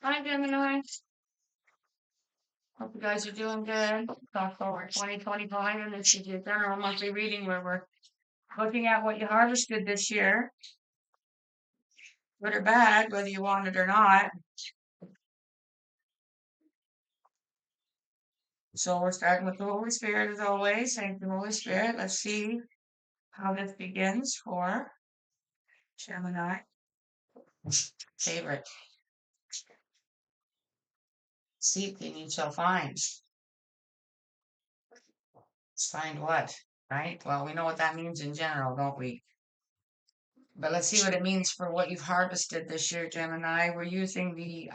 Hi, Gemini. Hope you guys are doing good. It's October 2025, and this is your general monthly reading where we're looking at what you harvested this year, good or bad, whether you want it or not. So we're starting with the Holy Spirit as always. Thank the Holy Spirit. Let's see how this begins for Gemini. Favorite. Seek and you shall find. Find what? Right? Well, we know what that means in general, don't we? But let's see what it means for what you've harvested this year, Gemini. We're using the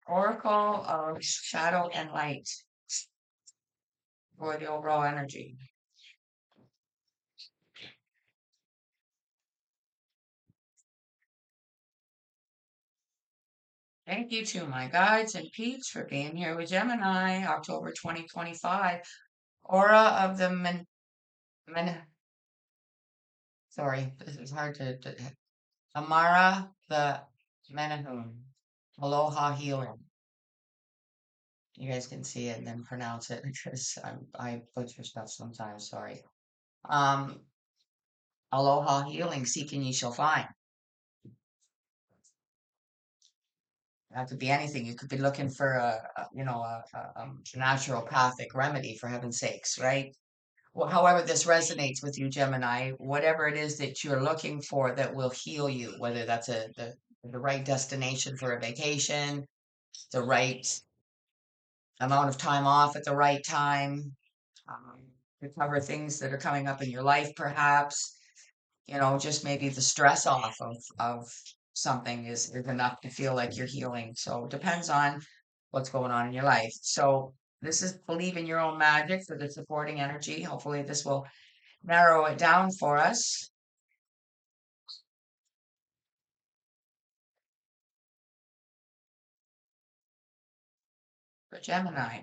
Oracle of Shadow and Light for the overall energy. Thank you to my guides and peeps for being here with Gemini, October 2025. Aura of the sorry, this is hard to Amara the Menahun. Aloha healing. You guys can see it and then pronounce it because I butcher stuff sometimes, sorry. Um, Aloha healing, seek and ye shall find. That could be anything. You could be looking for a naturopathic remedy, for heaven's sakes, right? Well, however this resonates with you, Gemini, whatever it is that you're looking for that will heal you, whether that's the right destination for a vacation, the right amount of time off at the right time, um, to cover things that are coming up in your life, perhaps, just maybe the stress off of something is enough to feel like you're healing. So it depends on what's going on in your life. So this is believe in your own magic for the supporting energy. Hopefully this will narrow it down for us. For Gemini,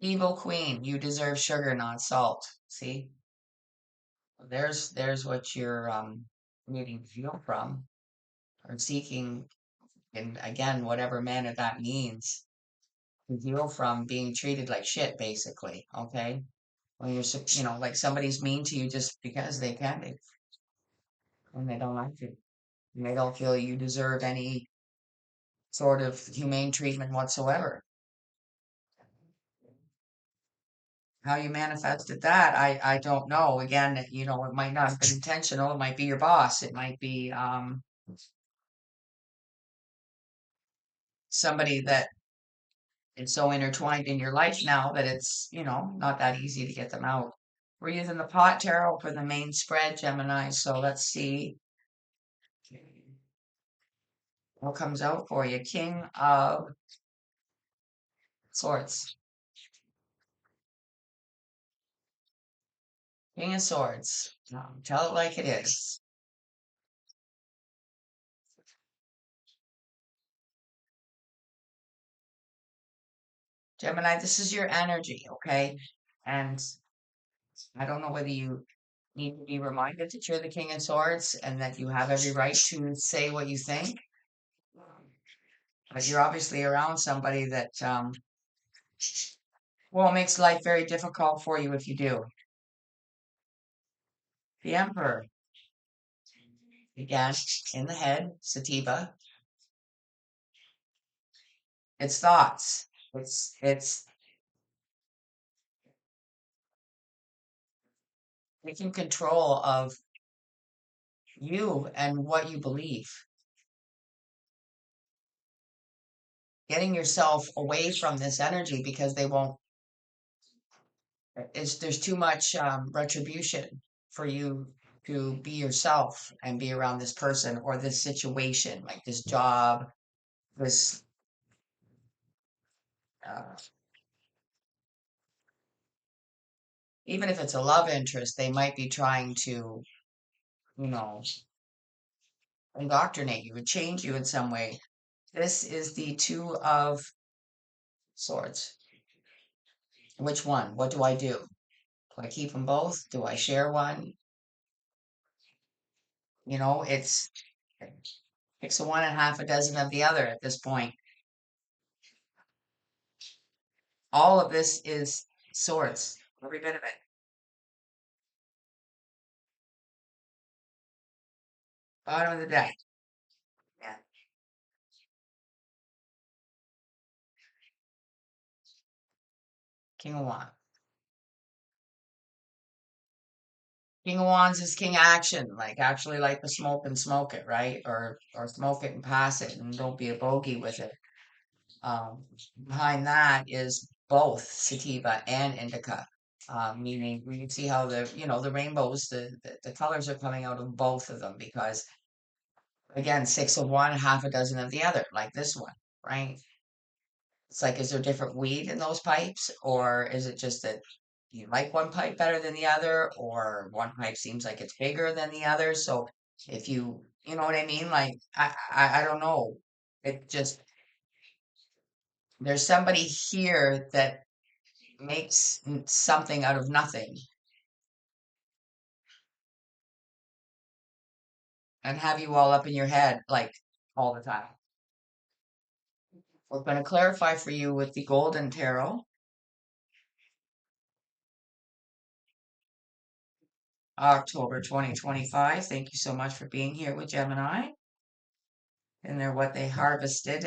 evil queen, you deserve sugar, not salt. See, there's what you're needing to heal from or seeking, and again, whatever manner that means, to heal from being treated like shit, basically. Okay, when like somebody's mean to you just because they can be, and they don't like you, and they don't feel you deserve any sort of humane treatment whatsoever. How you manifested that, I don't know. Again, it might not have been intentional. It might be your boss. It might be somebody that is so intertwined in your life now that it's, not that easy to get them out. We're using the pot tarot for the main spread, Gemini. So let's see what comes out for you. King of Swords. King of Swords. Tell it like it is. Gemini, this is your energy, okay? And I don't know whether you need to be reminded that you're the King of Swords and that you have every right to say what you think. But you're obviously around somebody that, well, it makes life very difficult for you if you do. The Emperor, again, in the head, sativa. It's thoughts. It's taking control of you and what you believe. Getting yourself away from this energy because they won't. There's too much retribution for you to be yourself and be around this person or this situation, like this job, this uh, even if it's a love interest, they might be trying to, you know, indoctrinate you or change you in some way. This is the Two of Swords. Which one? What do I do? Do I keep them both? Do I share one? It's a one and half a dozen of the other at this point. All of this is swords, every bit of it. Bottom of the deck. Yeah. King of Wands. King of Wands is king action, like actually like the smoke and smoke it, right? Or smoke it and pass it and don't be a bogey with it. Um, Behind that is both sativa and indica. Meaning you can see how the rainbows, the colors are coming out of both of them because again, six of one, half a dozen of the other, like this one, right? It's like, is there different weed in those pipes, or is it just that you like one pipe better than the other, or one pipe seems like it's bigger than the other? So if you know what I mean? Like, I don't know. It just, there's somebody here that makes something out of nothing and have you all up in your head, like, all the time. We're going to clarify for you with the Golden Tarot, October 2025. Thank you so much for being here with Gemini. And they're what they harvested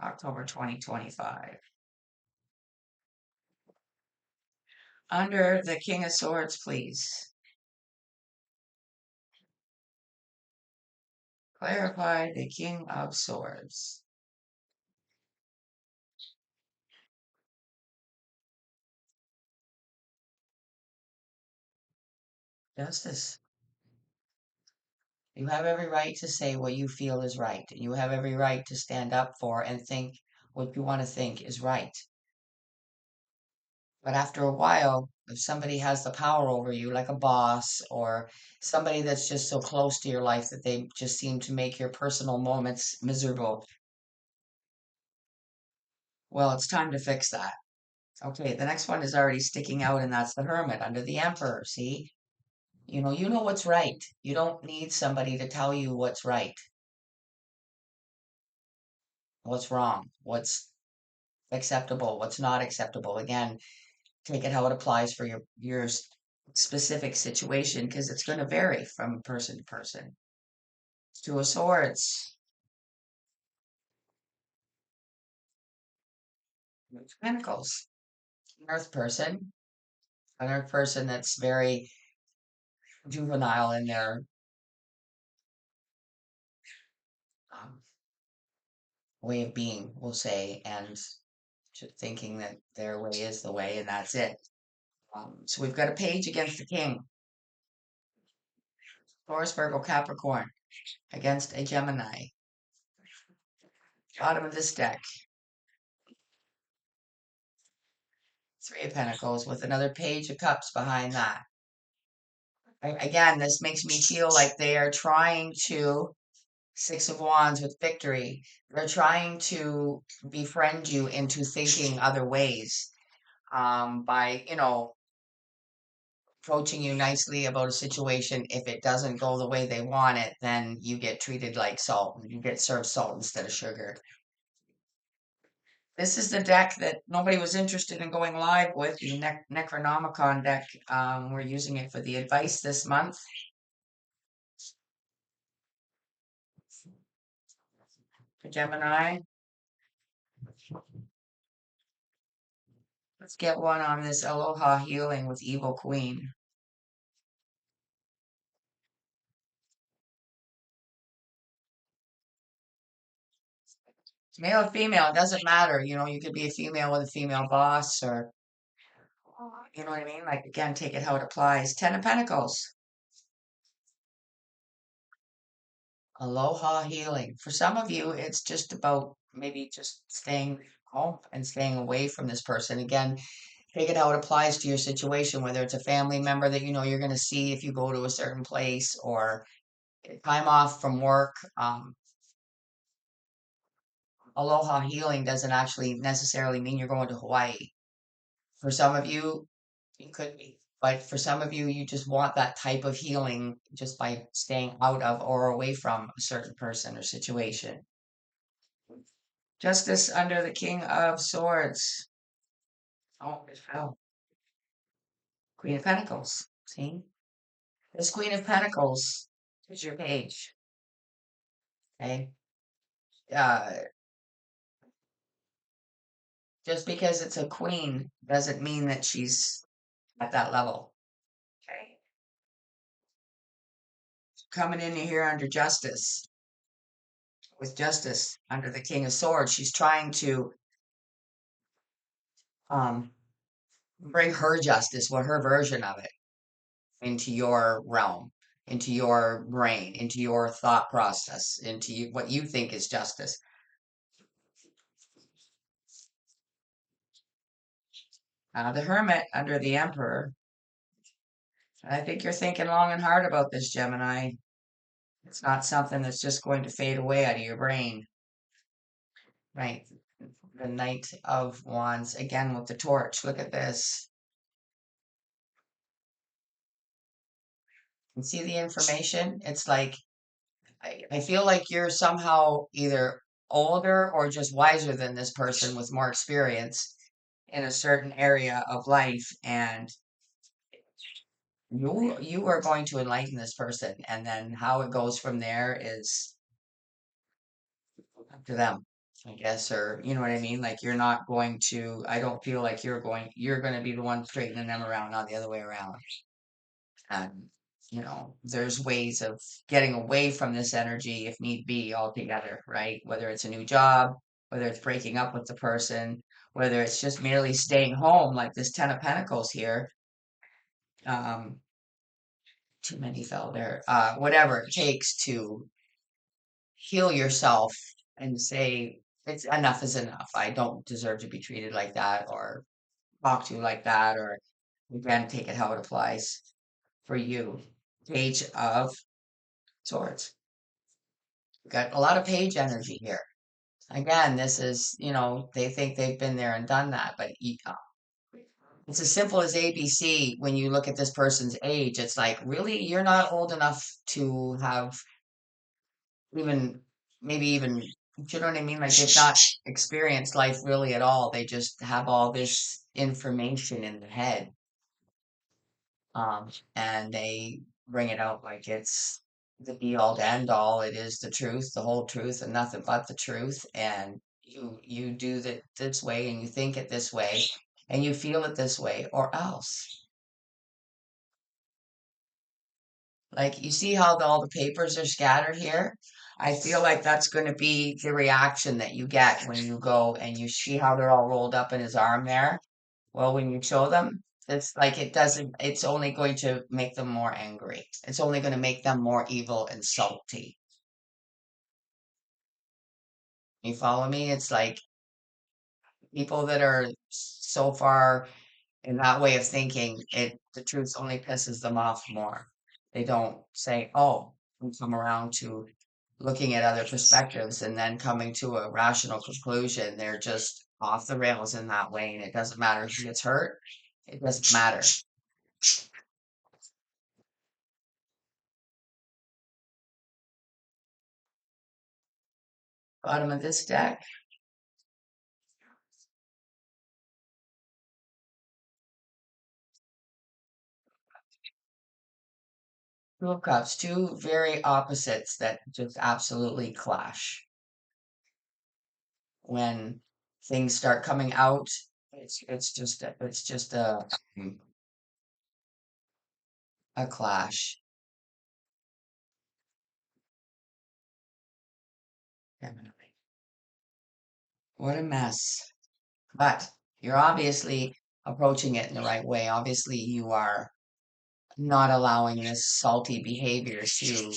October 2025. Under the King of Swords, please. Clarify the King of Swords. Justice. You have every right to say what you feel is right. You have every right to stand up for and think what you want to think is right. But after a while, if somebody has the power over you, like a boss or somebody that's just so close to your life that they just seem to make your personal moments miserable, well, it's time to fix that. Okay, the next one is already sticking out, and that's the Hermit under the Emperor. See? You know what's right. You don't need somebody to tell you what's right, what's wrong, what's acceptable, what's not acceptable. Again, take it how it applies for your specific situation because it's going to vary from person to person. Two of Swords, Pentacles, an Earth person that's very juvenile in their um, way of being, we'll say, and just thinking that their way is the way and that's it. So we've got a page against the king, Taurus, Virgo, Capricorn, against a Gemini. Bottom of this deck, Three of Pentacles with another Page of Cups behind that. Again, this makes me feel like they are trying to, Six of Wands with victory, they're trying to befriend you into thinking other ways by, approaching you nicely about a situation. If it doesn't go the way they want it, then you get treated like salt. You get served salt instead of sugar. This is the deck that nobody was interested in going live with, the Necronomicon deck. We're using it for the advice this month. For Gemini, let's get one on this Aloha Healing with Evil Queen. Male or female, it doesn't matter. You could be a female with a female boss, or you know what I mean? Like, again, take it how it applies. Ten of Pentacles. Aloha healing. For some of you, it's just about maybe just staying home and staying away from this person. Again, take it how it applies to your situation, whether it's a family member that you know you're going to see if you go to a certain place or time off from work. Aloha healing doesn't actually necessarily mean you're going to Hawaii. For some of you, it could be. But for some of you, you just want that type of healing just by staying out of or away from a certain person or situation. Justice under the King of Swords. Oh, it fell. Queen of Pentacles. See? This Queen of Pentacles is your page. Okay. Uh, just because it's a queen doesn't mean that she's at that level. Okay. Coming in here under justice, with justice under the King of Swords, she's trying to um bring her justice, what her version of it, into your realm, into your brain, into your thought process, into what you think is justice. The Hermit under the Emperor. I think you're thinking long and hard about this, Gemini. It's not something that's just going to fade away out of your brain, right? The Knight of Wands, again with the torch. Look at this. You see the information? It's like, I feel like you're somehow either older or just wiser than this person with more experience in a certain area of life, and you are going to enlighten this person, and then how it goes from there is up to them, I guess, or you know what I mean? Like you're not going to, I don't feel like you're going to be the one straightening them around, not the other way around. And, there's ways of getting away from this energy if need be altogether, right? Whether it's a new job, whether it's breaking up with the person, whether it's just merely staying home, like this Ten of Pentacles here. Um, Too many fell there. Whatever it takes to heal yourself and say, it's enough is enough. I don't deserve to be treated like that or talk to like that, or again, take it how it applies for you. Page of Swords. Got a lot of page energy here. Again, this is, they think they've been there and done that, but it's as simple as ABC. When you look at this person's age, it's like, really, you're not old enough to have even, maybe even, do you know what I mean? Like they've not experienced life really at all. They just have all this information in their head. And they bring it out like it's the be all to end all. It is the truth, the whole truth, and nothing but the truth. And you do that this way, and you think it this way, and you feel it this way, or else. Like you see how all the papers are scattered here? I feel like that's going to be the reaction that you get when you go and you see how they're all rolled up in his arm there. Well, when you show them, it's like it doesn't, it's only going to make them more angry. It's only going to make them more evil and salty. You follow me? It's like people that are so far in that way of thinking, the truth only pisses them off more. They don't say, oh, and come around to looking at other perspectives and then coming to a rational conclusion. They're just off the rails in that way, and it doesn't matter who gets hurt. It doesn't matter. Bottom of this deck, Two of Cups, two very opposites that just absolutely clash. When things start coming out, it's just a clash. Definitely. What a mess. But you're obviously approaching it in the right way. Obviously, you are not allowing this salty behavior to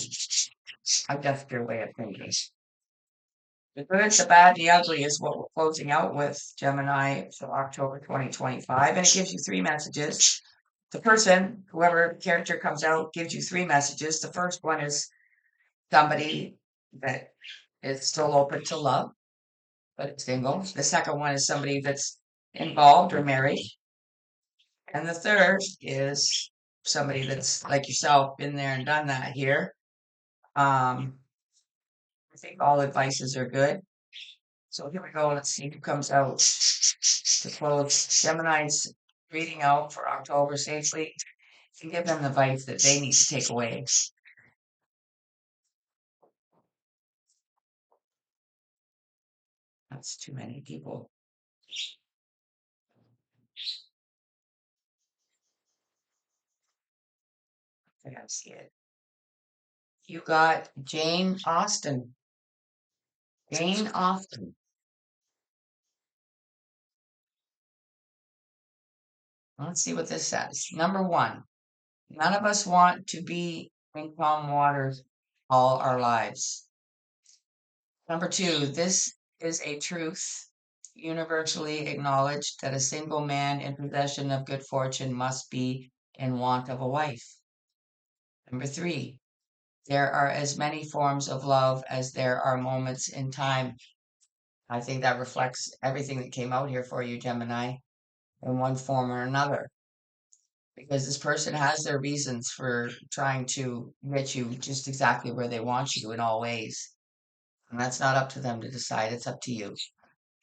adjust your way of thinking. The good, the bad, the ugly is what we're closing out with, Gemini, for October 2025. And it gives you three messages. The person, whoever character comes out, gives you three messages. The first one is somebody that is still open to love, but it's single. The second one is somebody that's involved or married. And the third is somebody that's like yourself, been there and done that here. I think all advices are good. So here we go. Let's see who comes out to close Gemini's reading out for October safely and give them the vibes that they need to take away. That's too many people. I gotta see it. You got Jane Austen. Jane Austen. Let's see what this says. Number one, none of us want to be in calm waters all our lives. Number two, this is a truth universally acknowledged that a single man in possession of good fortune must be in want of a wife. Number three, there are as many forms of love as there are moments in time. I think that reflects everything that came out here for you, Gemini, in one form or another. Because this person has their reasons for trying to get you just exactly where they want you in all ways. And that's not up to them to decide, it's up to you.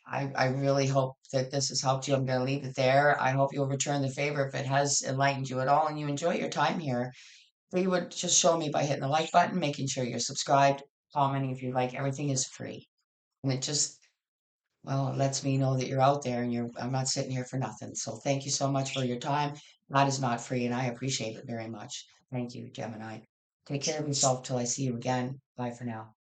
I really hope that this has helped you. I'm going to leave it there. I hope you'll return the favor if it has enlightened you at all and you enjoy your time here. If you would just show me by hitting the like button, making sure you're subscribed, commenting if you like. Everything is free. And it just, well, it lets me know that you're out there and I'm not sitting here for nothing. So thank you so much for your time. That is not free and I appreciate it very much. Thank you, Gemini. Take care of yourself till I see you again. Bye for now.